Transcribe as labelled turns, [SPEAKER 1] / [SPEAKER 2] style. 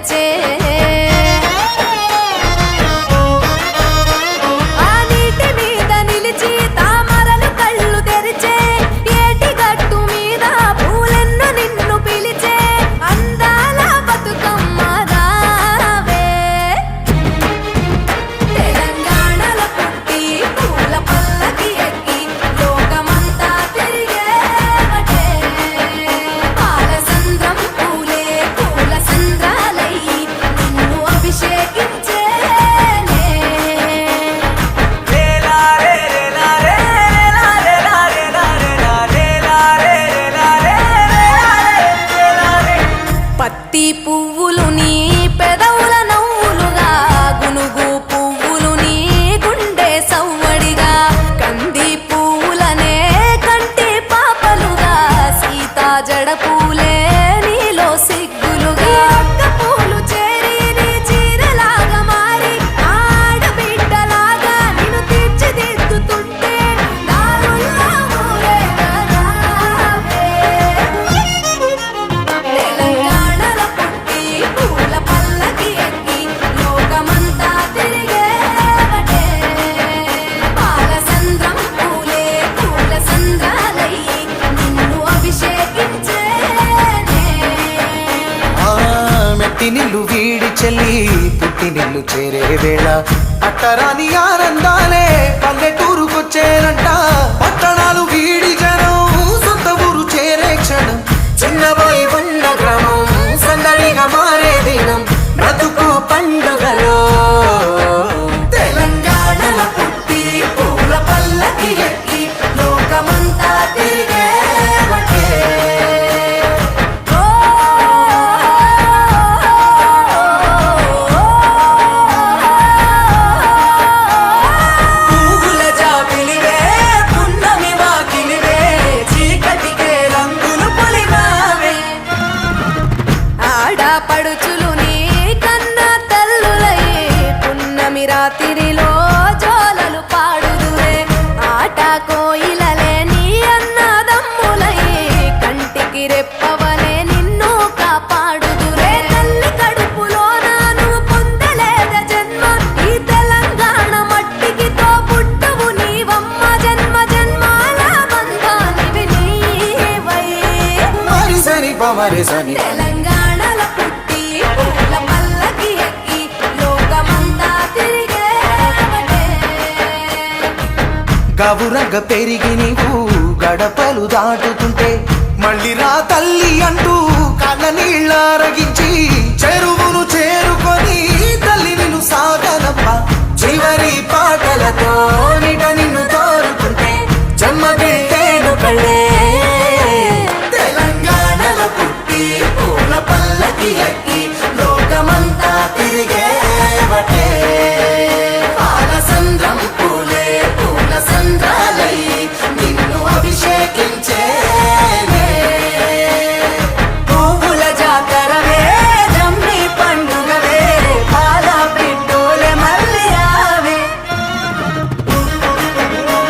[SPEAKER 1] తెచ్చే పువ్వులు నీ పెదవుల నవ్వులుగా గునుగు పువ్వులు నీ గుండె సవ్వడిగా కంది పువ్వులనే కంటి పాపలుగా సీతా జడ పూలే నీలో సిగ్గులుగా ఒక్క పూలు చేరి నీ చీరలాగా మారి ఆడబిడ్డలాగా నిన్ను తీర్చిదిద్దుతుంటే దారుల్లో ఊరేగావే
[SPEAKER 2] నిల్లు వీడి చెల్లి పుట్టినిల్లు చేరే వేళ అట్టరాని ఆనందాలే పల్లెటూరుకొచ్చేనంట పట్టణాలు వీడి జనం సొంత ఊరు చేరే క్షణం చిన్నబోయి బండ గ్రామం సందడిగా మారే దినం బ్రతుకు పండుగలో
[SPEAKER 1] తెలంగాణల పుట్టి పూల పల్లకి ఎక్కి లోకమంతా తిరిగేవటే పడుచులు నీ కన్న తల్లులయ్యే పున్నమి రాత్రిలో జోలలు పాడుదురే ఆట కోయిలలే నీ అన్నదమ్ములయ్యే కంటికి రెప్పవలే నిన్ను కాపాడుదురే తల్లి కడుపులో నువ్వు పొందలేద జన్మ ఈ తెలంగాణ మట్టికి తో పుట్టవు నీవమ్మ జన్మ జన్మాల బంధానివి నీవై
[SPEAKER 2] మరిసని పమరిసని
[SPEAKER 1] తెలంగాణల పుట్టి పూల పల్లకి ఎక్కి లోకమంతా తిరిగేవటే
[SPEAKER 2] గవురగ పెరిగి నీవు గడపలు దాటుతుంటే మళ్ళీ రా తల్లి అంటూ కళ్ళ నీళ్ళ రగించి చెరు